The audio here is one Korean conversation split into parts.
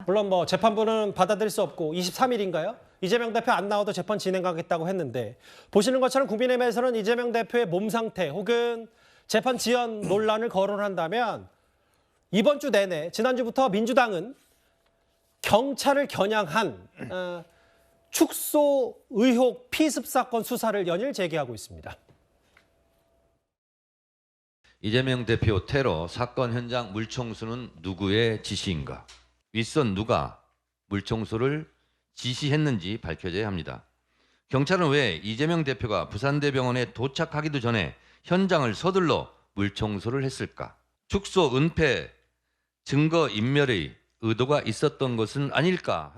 물론 뭐 재판부는 받아들일 수 없고 23일인가요? 이재명 대표 안 나와도 재판 진행하겠다고 했는데 보시는 것처럼 국민의힘에서는 이재명 대표의 몸 상태 혹은 재판 지연 논란을 거론한다면 이번 주 내내 지난주부터 민주당은 경찰을 겨냥한 축소 의혹 피습 사건 수사를 연일 재개하고 있습니다. 이재명 대표 테러 사건 현장 물청소는 누구의 지시인가? 윗선 누가 물청소를 지시했는지 밝혀져야 합니다. 경찰은 왜 이재명 대표가 부산대병원에 도착하기도 전에 현장을 서둘러 물청소를 했을까? 축소 은폐 증거 인멸의 의도가 있었던 것은 아닐까?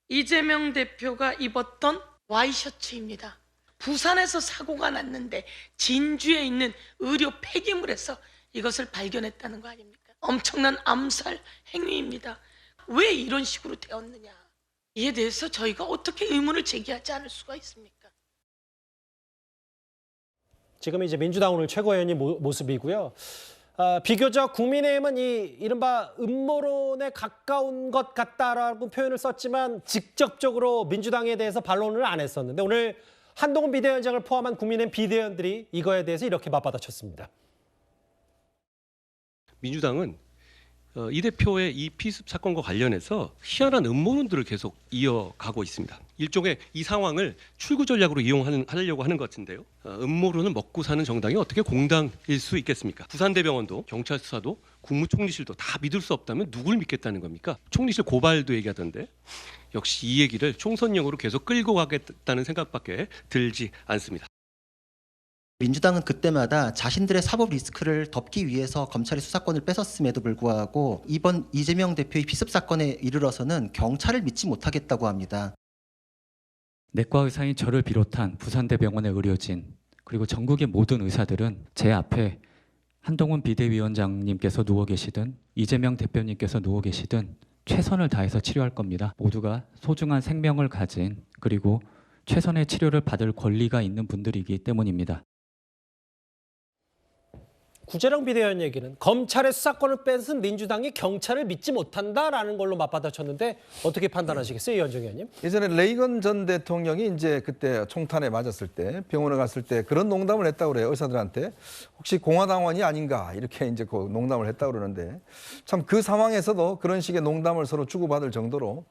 이재명 대표가 입었던 와이셔츠입니다. 부산에서 사고가 났는데 진주에 있는 의료 폐기물에서 이것을 발견했다는 거 아닙니까? 엄청난 암살 행위입니다. 왜 이런 식으로 되었느냐? 이에 대해서 저희가 어떻게 의문을 제기하지 않을 수가 있습니까? 지금 이제 민주당 오늘 최고위원이 모습이고요. 비교적 국민의힘은 이 이른바 음모론에 가까운 것 같다라고 표현을 썼지만 직접적으로 민주당에 대해서 반론을 안 했었는데 오늘 한동훈 비대위원장을 포함한 국민의힘 비대위원들이 이거에 대해서 이렇게 맞받아쳤습니다. 민주당은 이 대표의 이 피습 사건과 관련해서 희한한 음모론들을 계속 이어가고 있습니다. 일종의 이 상황을 출구 전략으로 이용하려고 하는 것 같은데요. 음모론을 먹고 사는 정당이 어떻게 공당일 수 있겠습니까? 부산대병원도 경찰 수사도 국무총리실도 다 믿을 수 없다면 누굴 믿겠다는 겁니까? 총리실 고발도 얘기하던데 역시 이 얘기를 총선용으로 계속 끌고 가겠다는 생각밖에 들지 않습니다. 민주당은 그때마다 자신들의 사법 리스크를 덮기 위해서 검찰의 수사권을 뺏었음에도 불구하고 이번 이재명 대표의 피습 사건에 이르러서는 경찰을 믿지 못하겠다고 합니다. 내과 의사인 저를 비롯한 부산대병원의 의료진 그리고 전국의 모든 의사들은 제 앞에 한동훈 비대위원장님께서 누워 계시든 이재명 대표님께서 누워 계시든 최선을 다해서 치료할 겁니다. 모두가 소중한 생명을 가진 그리고 최선의 치료를 받을 권리가 있는 분들이기 때문입니다. 구재령 비대위원 얘기는 검찰의 수사권을 뺏은 민주당이 경찰을 믿지 못한다라는 걸로 맞받아쳤는데 어떻게 판단하시겠어요, 이현정 의원님? 예전에 레이건 전 대통령이 이제 그때 총탄에 맞았을 때 병원에 갔을 때 그런 농담을 했다고 그래요. 의사들한테 혹시 공화당원이 아닌가 이렇게 이제 그 농담을 했다고 그러는데 참 그 상황에서도 그런 식의 농담을 서로 주고받을 정도로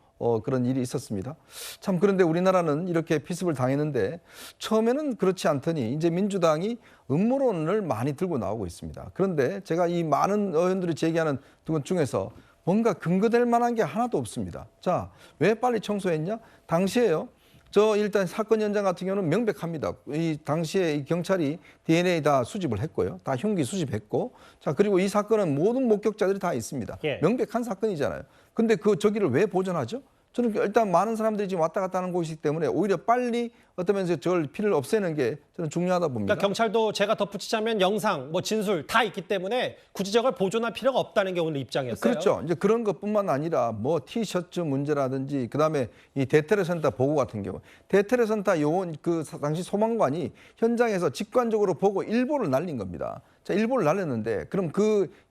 그런 일이 있었습니다. 참 그런데 우리나라는 이렇게 피습을 당했는데 처음에는 그렇지 않더니 이제 민주당이 음모론을 많이 들고 나오고 있습니다. 그런데 제가 이 많은 의원들이 제기하는 것 중에서 뭔가 근거될 만한 게 하나도 없습니다. 자, 왜 빨리 청소했냐? 당시에요. 저 일단 사건 현장 같은 경우는 명백합니다. 이 당시에 이 경찰이 DNA 다 수집을 했고요. 다 흉기 수집했고. 자, 그리고 이 사건은 모든 목격자들이 다 있습니다. 예. 명백한 사건이잖아요. 근데 저기를 왜 보존하죠? 저는 일단 많은 사람들이 지금 왔다 갔다 하는 곳이기 때문에 오히려 빨리 어떤 면에서 저걸 피를 없애는 게 저는 중요하다 봅니다. 그러니까 경찰도 제가 덧붙이자면 영상, 진술 다 있기 때문에 굳이 저걸 보존할 필요가 없다는 게 오늘 입장이었어요. 그렇죠. 이제 그런 것뿐만 아니라 티셔츠 문제라든지 그다음에 이 대테러센터 보고 같은 경우 대테러센터 요원 그 당시 소방관이 현장에서 직관적으로 보고 일보를 날린 겁니다. 자, 일보를 날렸는데 그럼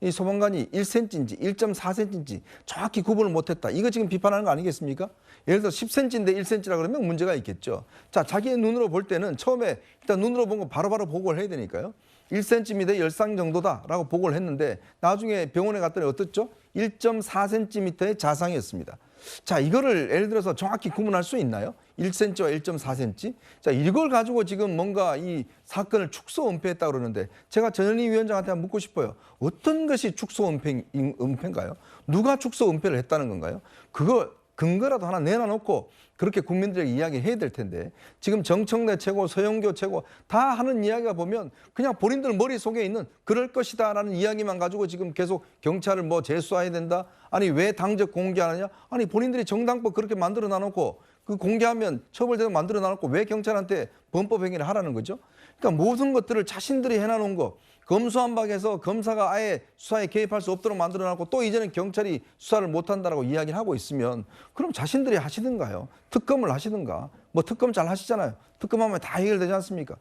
이 소방관이 1cm인지 1.4cm인지 정확히 구분을 못했다. 이거 지금 비판하는 거 아니겠습니까? 예를 들어 10cm인데 1cm라 그러면 문제가 있겠죠. 자, 자기의 눈으로 볼 때는 처음에 일단 눈으로 본 거 바로바로 보고를 해야 되니까요. 1cm에 열상 정도다라고 보고를 했는데 나중에 병원에 갔더니 어떻죠? 1.4cm의 자상이었습니다. 자, 이거를 예를 들어서 정확히 구분할 수 있나요? 1cm와 1.4cm? 자, 이걸 가지고 지금 뭔가 이 사건을 축소 은폐했다고 그러는데 제가 전현희 위원장한테 한번 묻고 싶어요. 어떤 것이 축소 은폐인가요? 누가 축소 은폐를 했다는 건가요? 그거 근거라도 하나 내놔놓고 그렇게 국민들에게 이야기해야 될 텐데 지금 정청래 최고, 서영교 최고 다 하는 이야기가 보면 그냥 본인들 머릿속에 있는 그럴 것이다라는 이야기만 가지고 지금 계속 경찰을 재수해야 된다? 아니 왜 당적 공개하느냐? 아니 본인들이 정당법 그렇게 만들어 놔놓고 그 공개하면 처벌대상 만들어 놔놓고 왜 경찰한테 범법 행위를 하라는 거죠? 그러니까 모든 것들을 자신들이 해놔놓은 거 검수완박해서 검사가 아예 수사에 개입할 수 없도록 만들어놨고 또 이제는 경찰이 수사를 못한다라고 이야기를 하고 있으면 그럼 자신들이 하시든가요. 특검을 하시든가. 특검 잘 하시잖아요. 특검하면 다 해결되지 않습니까?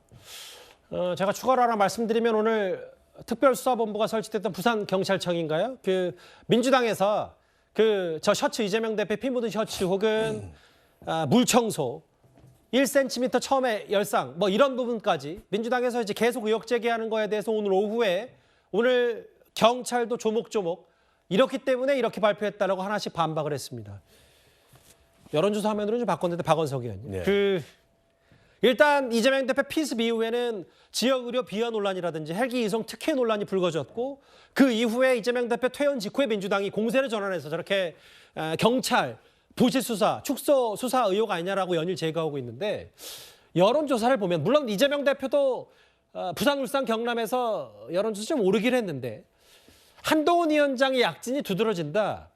제가 추가로 하나 말씀드리면 오늘 특별수사본부가 설치됐던 부산경찰청인가요? 민주당에서 저 셔츠 이재명 대표 피 묻은 셔츠 혹은 물 청소 1cm 처음에 열상 뭐 이런 부분까지 민주당에서 이제 계속 의혹 제기하는 거에 대해서 오늘 경찰도 조목조목 이렇기 때문에 이렇게 발표했다라고 하나씩 반박을 했습니다. 여론조사 화면으로 좀 바꿨는데 박원석 의원님. 네. 일단 이재명 대표 피습 이후에는 지역 의료 비하 논란이라든지 헬기 이송 특혜 논란이 불거졌고 그 이후에 이재명 대표 퇴원 직후에 민주당이 공세를 전환해서 저렇게 경찰 부실 수사, 축소 수사 의혹 아니냐라고 연일 제기하고 있는데 여론조사를 보면 물론 이재명 대표도 부산, 울산, 경남에서 여론조사 좀 오르긴 했는데 한동훈 위원장의 약진이 두드러진다.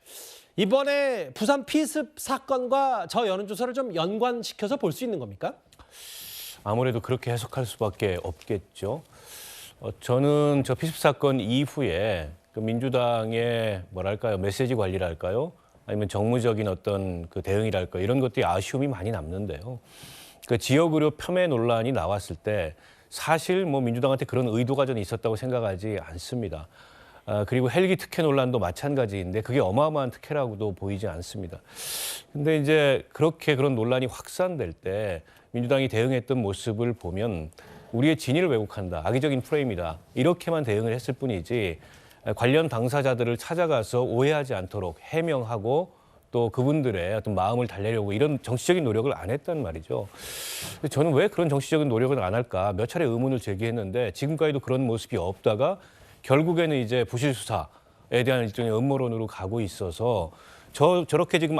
이번에 부산 피습 사건과 저 여론조사를 좀 연관시켜서 볼 수 있는 겁니까? 아무래도 그렇게 해석할 수밖에 없겠죠. 저는 저 피습 사건 이후에 그 민주당의 뭐랄까요, 메시지 관리랄까요, 아니면 정무적인 어떤 그 대응이랄까 이런 것들이 아쉬움이 많이 남는데요. 그 지역 의료 폄훼 논란이 나왔을 때 사실 뭐 민주당한테 그런 의도가 저는 있었다고 생각하지 않습니다. 그리고 헬기 특혜 논란도 마찬가지인데 그게 어마어마한 특혜라고도 보이지 않습니다. 근데 이제 그렇게 그런 논란이 확산될 때 민주당이 대응했던 모습을 보면 우리의 진위를 왜곡한다, 악의적인 프레임이다 이렇게만 대응을 했을 뿐이지 관련 당사자들을 찾아가서 오해하지 않도록 해명하고 또 그분들의 어떤 마음을 달래려고 이런 정치적인 노력을 안 했단 말이죠. 저는 왜 그런 정치적인 노력을 안 할까 몇 차례 의문을 제기했는데 지금까지도 그런 모습이 없다가 결국에는 이제 부실 수사에 대한 일종의 음모론으로 가고 있어서 저렇게 지금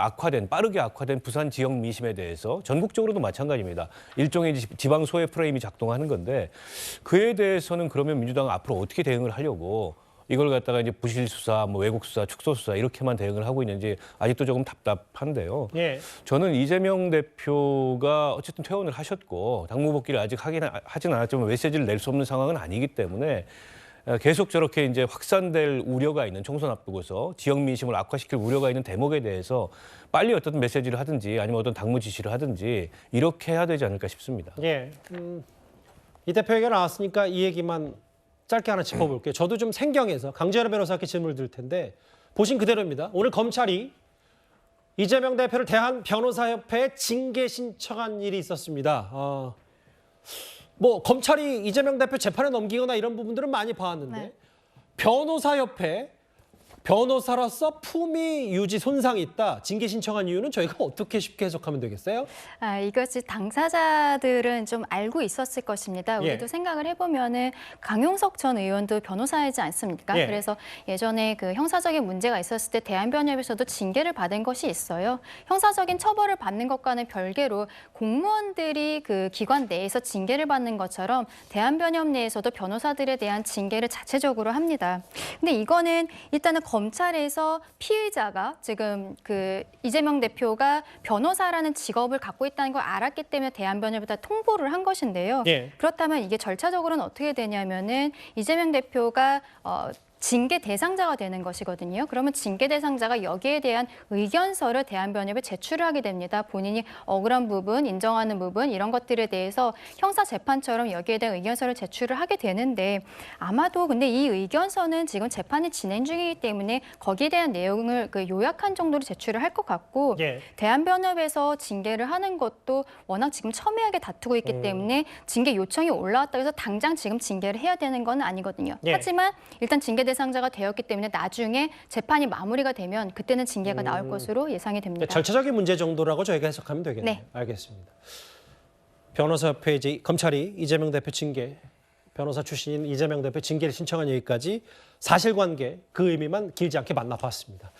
빠르게 악화된 부산 지역 민심에 대해서 전국적으로도 마찬가지입니다. 일종의 지방 소외 프레임이 작동하는 건데 그에 대해서는 그러면 민주당은 앞으로 어떻게 대응을 하려고 이걸 갖다가 이제 부실 수사, 뭐 왜곡 수사, 축소 수사 이렇게만 대응을 하고 있는지 아직도 조금 답답한데요. 예. 저는 이재명 대표가 어쨌든 퇴원을 하셨고 당무 복귀를 아직 하진 않았지만 메시지를 낼 수 없는 상황은 아니기 때문에 계속 저렇게 이제 확산될 우려가 있는 총선 앞두고서 지역 민심을 악화시킬 우려가 있는 대목에 대해서 빨리 어떤 메시지를 하든지 아니면 어떤 당무 지시를 하든지 이렇게 해야 되지 않을까 싶습니다. 예. 이 대표 얘기가 나왔으니까 이 얘기만 짧게 하나 짚어볼게요. 저도 좀 생경해서 강재현 변호사께 질문을 드릴 텐데 보신 그대로입니다. 오늘 검찰이 이재명 대표를 대한변호사협회에 징계 신청한 일이 있었습니다. 뭐 검찰이 이재명 대표 재판에 넘기거나 이런 부분들은 많이 봐왔는데 네. 변호사협회 변호사로서 품위 유지 손상이 있다. 징계 신청한 이유는 저희가 어떻게 쉽게 해석하면 되겠어요? 이것이 당사자들은 좀 알고 있었을 것입니다. 우리도 예. 생각을 해보면은 강용석 전 의원도 변호사이지 않습니까? 예. 그래서 예전에 그 형사적인 문제가 있었을 때 대한변협에서도 징계를 받은 것이 있어요. 형사적인 처벌을 받는 것과는 별개로 공무원들이 그 기관 내에서 징계를 받는 것처럼 대한변협 내에서도 변호사들에 대한 징계를 자체적으로 합니다. 근데 이거는 일단은 검찰에서 피의자가 지금 그 이재명 대표가 변호사라는 직업을 갖고 있다는 걸 알았기 때문에 대한변협에다 통보를 한 것인데요. 예. 그렇다면 이게 절차적으로는 어떻게 되냐면은 이재명 대표가 징계 대상자가 되는 것이거든요. 그러면 징계 대상자가 여기에 대한 의견서를 대한변협에 제출을 하게 됩니다. 본인이 억울한 부분, 인정하는 부분 이런 것들에 대해서 형사 재판처럼 여기에 대한 의견서를 제출을 하게 되는데 아마도 근데 이 의견서는 지금 재판이 진행 중이기 때문에 거기에 대한 내용을 그 요약한 정도로 제출을 할 것 같고 예. 대한변협에서 징계를 하는 것도 워낙 지금 첨예하게 다투고 있기 때문에 징계 요청이 올라왔다고 해서 당장 지금 징계를 해야 되는 건 아니거든요. 예. 하지만 일단 징계 대상자가 되었기 때문에 나중에 재판이 마무리가 되면 그때는 징계가 나올 것으로 예상이 됩니다. 절차적인 문제 정도라고 저희가 해석하면 되겠네요. 네. 알겠습니다. 변호사협회 이제 검찰이 이재명 대표 징계, 변호사 출신인 이재명 대표 징계를 신청한 얘기까지 사실관계 그 의미만 길지 않게 만나봤습니다.